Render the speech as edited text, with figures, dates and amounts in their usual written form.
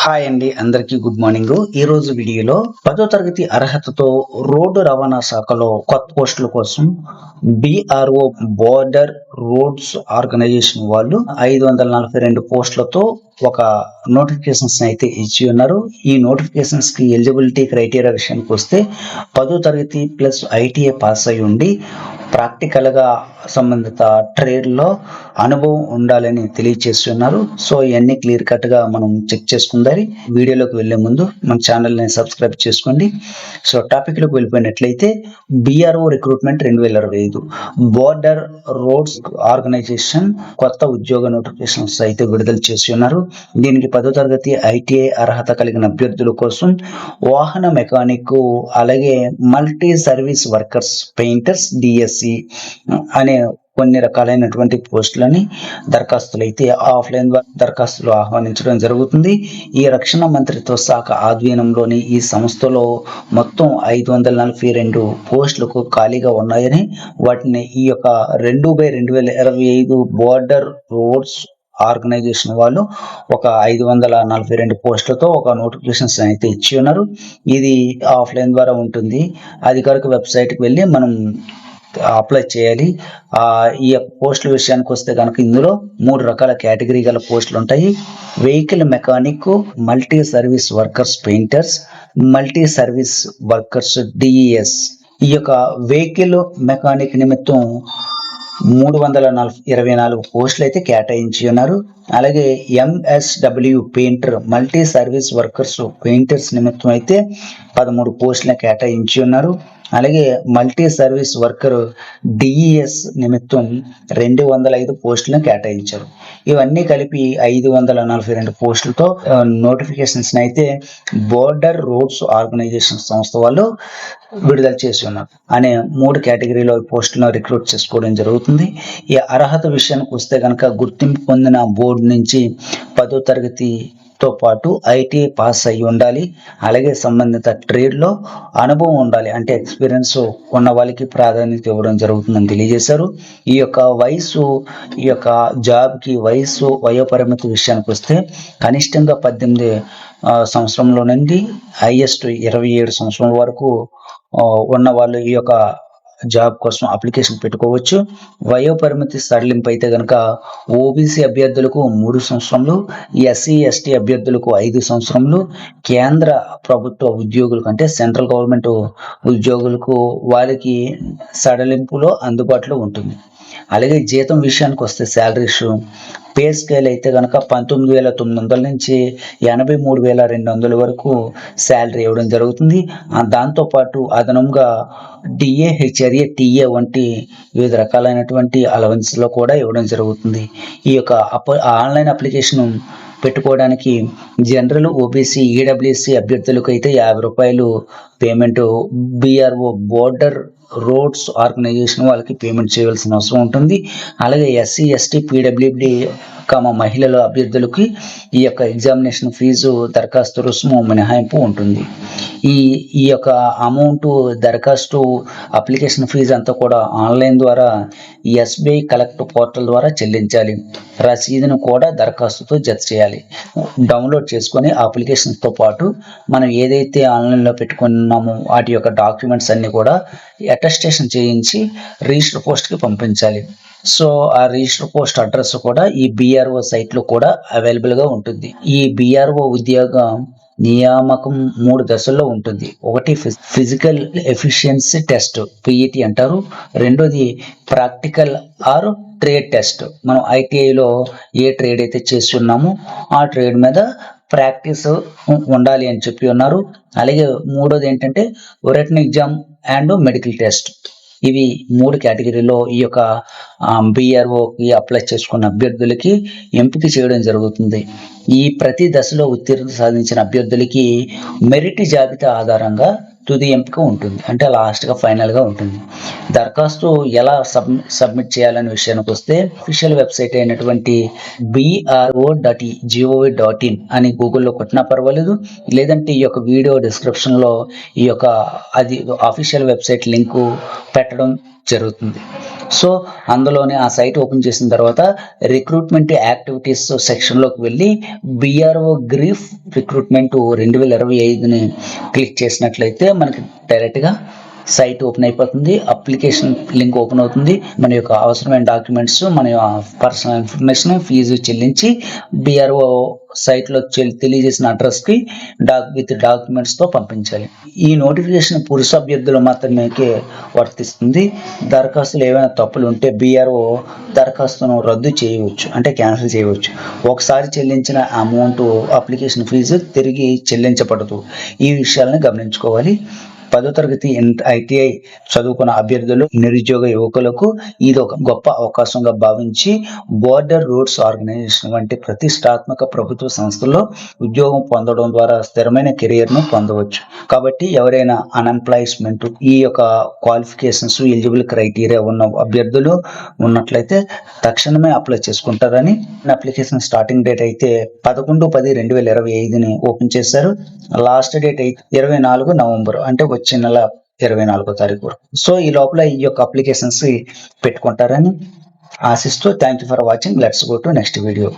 Hi అండి, అందరికీ good morning. ఈ రోజు వీడియోలో 10వ తరగతి అర్హతతో రోడ్డు రవాణా శాఖలో కొత్త పోస్టుల కోసం బిఆర్ఓ బోర్డర్ రోడ్స్ ఆర్గనైజేషన్ వాళ్ళు 542 పోస్టులతో ఒక నోటిఫికేషన్స్ అయితే ఇచ్చి ఉన్నారు. ఈ నోటిఫికేషన్స్ కి ఎలిజిబిలిటీ క్రైటీరియా విషయానికి వస్తే 10వ తరగతి ప్లస్ ఐటీఐ పాస్ అయి ఉండి ప్రాక్టికల్ గా సంబంధిత ట్రేడ్ లో అనుభవం ఉండాలని తెలియజేస్తున్నారు. సో ఇవన్నీ క్లియర్ కట్ గా మనం చెక్ చేసుకుందాం. వీడియోలోకి వెళ్లే ముందు మన ఛానల్ ని సబ్స్క్రైబ్ చేసుకోండి. సో టాపిక్ లోకి వెళ్ళిపోయినట్లయితే BRO recruitment 2025 border roads organisation కొత్త ఉద్యోగ నోటిఫికేషన్స్ అయితే విడుదల చేసి ఉన్నారు. దీనికి 10వ తరగతి ఐటీఐ అర్హత కలిగిన అభ్యర్థుల కోసం వాహన మెకానిక్, అలాగే multi service workers, painters, DSC అనే కొన్ని రకాలైనటువంటి పోస్టులని దరఖాస్తులు అయితే ఆఫ్లైన్ ద్వారా దరఖాస్తులు ఆహ్వానించడం జరుగుతుంది. ఈ రక్షణ మంత్రిత్వ శాఖ ఆధ్వర్యంలోని ఈ సంస్థలో మొత్తం 542 పోస్టులకు ఖాళీగా ఉన్నాయని, వాటిని ఈ యొక్క 2/2025 బోర్డర్ రోడ్స్ ఆర్గనైజేషన్ వాళ్ళు ఒక 542 పోస్టులతో ఒక నోటిఫికేషన్స్ అయితే ఇచ్చి ఉన్నారు. ఇది ఆఫ్లైన్ ద్వారా ఉంటుంది. అధికారిక వెబ్సైట్కి వెళ్ళి మనం అప్లై చేయాలి. ఈ పోస్టుల విషయానికి వస్తే కనుక ఇందులో 3 రకాల కేటగిరీ గల పోస్టులు ఉంటాయి. Vehicle mechanic, multi service workers painters, multi service workers DES. ఈ యొక్క వెహికల్ మెకానిక్ నిమిత్తం 324 పోస్టులు అయితే కేటాయించి ఉన్నారు. అలాగే MSW painter, multi service workers painters నిమిత్తం అయితే 13 పోస్టులను కేటాయించి ఉన్నారు. అలాగే మల్టీ సర్వీస్ వర్కర్ డిఈఎస్ నిమిత్తం 205 పోస్టులను కేటాయించారు. ఇవన్నీ కలిపి 542 పోస్టులతో నోటిఫికేషన్స్ అయితే బోర్డర్ రోడ్స్ ఆర్గనైజేషన్ సంస్థ వాళ్ళు విడుదల చేసి ఉన్నారు. అనే 3 కేటగిరీలో పోస్టులను రిక్రూట్ చేసుకోవడం జరుగుతుంది. ఈ అర్హత విషయానికి వస్తే కనుక గుర్తింపు పొందిన బోర్డు నుంచి 10వ తరగతి తో పాటు ఐటీఐ పాస్ అయి ఉండాలి. అలాగే సంబంధిత ట్రేడ్ లో అనుభవం ఉండాలి, అంటే ఎక్స్పీరియన్స్ ఉన్న వాళ్ళకి ప్రాధాన్యత ఇవ్వడం జరుగుతుందని తెలియజేశారు. ఈ యొక్క వయసు, ఈ యొక్క జాబ్ కి వయోపరిమితి విషయానికి వస్తే కనిష్టంగా 18 సంవత్సరంలో నుండి హైయెస్ట్ 27 సంవత్సరాల వరకు ఉన్న వాళ్ళు ఈ యొక్క జాబ్ కోసం అప్లికేషన్ పెట్టుకోవచ్చు. వయోపరిమితి సడలింపు అయితే కనుక ఓబీసీ అభ్యర్థులకు 3 సంవత్సరములు, ఎస్సీ ఎస్టీ అభ్యర్థులకు 5 సంవత్సరములు, కేంద్ర ప్రభుత్వ ఉద్యోగులకు అంటే సెంట్రల్ గవర్నమెంట్ ఉద్యోగులకు వాళ్ళకి సడలింపులో అందుబాటులో ఉంటుంది. అలాగే జీతం విషయానికి వస్తే శాలరీస్ పే స్కేల్ అయితే కనుక 19,900 నుంచి 83,200 వరకు శాలరీ ఇవ్వడం జరుగుతుంది. దాంతోపాటు అదనంగా డిఏ, హెచ్ఆర్ఏ, టీఏ వంటి వివిధ రకాలైనటువంటి అలవెన్స్లో కూడా ఇవ్వడం జరుగుతుంది. ఈ యొక్క ఆన్లైన్ అప్లికేషన్ పెట్టుకోవడానికి జనరల్, ఓబీసీ, ఈడబ్ల్యూసీ అభ్యర్థులకు అయితే 50 రూపాయలు payment BRO border roads organization వాళ్ళకి పేమెంట్ చేయవలసిన అవసరం ఉంటుంది. అలాగే ఎస్సీ ఎస్టీ పీడబ్ల్యూడి మహిళల అభ్యర్థులకి ఈ యొక్క ఎగ్జామినేషన్ ఫీజు, దరఖాస్తు రుసుము మినహాయింపు ఉంటుంది. ఈ యొక్క అమౌంట్, దరఖాస్తు అప్లికేషన్ ఫీజు అంతా కూడా ఆన్లైన్ ద్వారా ఎస్బీఐ కలెక్ట్ పోర్టల్ ద్వారా చెల్లించాలి. రసీదును కూడా దరఖాస్తుతో జత చేయాలి. డౌన్లోడ్ చేసుకొని అప్లికేషన్తో పాటు మనం ఏదైతే ఆన్లైన్లో పెట్టుకున్నామో వాటి యొక్క డాక్యుమెంట్స్ అన్ని కూడా అటెస్టేషన్ చేయించి రిజిస్టర్ పోస్ట్కి పంపించాలి. సో ఆ రిజిస్టర్ పోస్ట్ అడ్రస్ కూడా ఈ బిఆర్ఓ సైట్లో కూడా అవైలబుల్గా ఉంటుంది. ఈ బిఆర్ఓ ఉద్యోగం నియామకం 3 దశల్లో ఉంటుంది. ఒకటి ఫిజికల్ ఎఫిషియన్సీ టెస్ట్, పిఈటి అంటారు. రెండోది ప్రాక్టికల్ ఆర్ ట్రేడ్ టెస్ట్. మనం ఐటీఐలో ఏ ట్రేడ్ అయితే చేసి ఉన్నామో ఆ ట్రేడ్ మీద ప్రాక్టీస్ ఉండాలి అని చెప్పి ఉన్నారు. అలాగే మూడోది ఏంటంటే written exam and medical test. ఇవి 3 కేటగిరీలో ఈ యొక్క బిఆర్ఓకి అప్లై చేసుకున్న అభ్యర్థులకి ఎంపిక చేయడం జరుగుతుంది. ఈ ప్రతి దశలో ఉత్తీర్ణత సాధించిన అభ్యర్థులకి మెరిట్ జాబితా ఆధారంగా తుది ఎంపిక ఉంటుంది, అంటే లాస్ట్గా ఫైనల్గా ఉంటుంది. దరఖాస్తు ఎలా సబ్మిట్ చేయాలనే విషయానికి వస్తే అఫీషియల్ వెబ్సైట్ అయినటువంటి bro.gov.in అని గూగుల్లో కొట్టినా పర్వాలేదు, లేదంటే ఈ యొక్క వీడియో డిస్క్రిప్షన్లో ఈ యొక్క అది అఫీషియల్ వెబ్సైట్ లింకు పెట్టడం జరుగుతుంది. సో అందులోనే ఆ సైట్ ఓపెన్ చేసిన తర్వాత రిక్రూట్మెంట్ యాక్టివిటీస్ సెక్షన్లోకి వెళ్ళి బిఆర్ఓ గ్రీఫ్ రిక్రూట్మెంట్ 2025ని క్లిక్ చేసినట్లయితే మనకి డైరెక్ట్గా సైట్ ఓపెన్ అయిపోతుంది. అప్లికేషన్ లింక్ ఓపెన్ అవుతుంది. మన యొక్క అవసరమైన డాక్యుమెంట్స్, మన పర్సనల్ ఇన్ఫర్మేషన్, ఫీజు చెల్లించి బిఆర్ఓ సైట్లో తెలియజేసిన అడ్రస్కి విత్ డాక్యుమెంట్స్తో పంపించాలి. ఈ నోటిఫికేషన్ పురుష అభ్యర్థులు మాత్రమే వర్తిస్తుంది. దరఖాస్తులు ఏవైనా తప్పులు ఉంటే బిఆర్ఓ దరఖాస్తును రద్దు చేయవచ్చు, అంటే క్యాన్సిల్ చేయవచ్చు. ఒకసారి చెల్లించిన అమౌంట్ అప్లికేషన్ ఫీజు తిరిగి చెల్లించబడదు. ఈ విషయాలను గమనించుకోవాలి. 10వ తరగతి ITI చదువుకున్న అభ్యర్థులు, నిరుద్యోగ యువకులకు ఇది ఒక గొప్ప అవకాశంగా భావించి బోర్డర్ రోడ్స్ ఆర్గనైజేషన్ వంటి ప్రతిష్టాత్మక ప్రభుత్వ సంస్థల్లో ఉద్యోగం పొందడం ద్వారా స్థిరమైన కెరియర్ను పొందవచ్చు. కాబట్టి ఎవరైనా అన్ఎంప్లాయ్మెంట్ ఈ యొక్క క్వాలిఫికేషన్స్, ఎలిజిబుల్ క్రైటీరియా ఉన్న అభ్యర్థులు ఉన్నట్లయితే తక్షణమే అప్లై చేసుకుంటారని. అప్లికేషన్ స్టార్టింగ్ డేట్ అయితే 11/10/2025ని ఓపెన్ చేశారు. లాస్ట్ డేట్ అయితే 24 నవంబర్, అంటే వచ్చే నెల 24వ తారీఖు వరకు. సో ఈ లోపల ఈ యొక్క అప్లికేషన్స్ పెట్టుకుంటారని ఆశిస్తూ thank you for watching. Let's go to next video.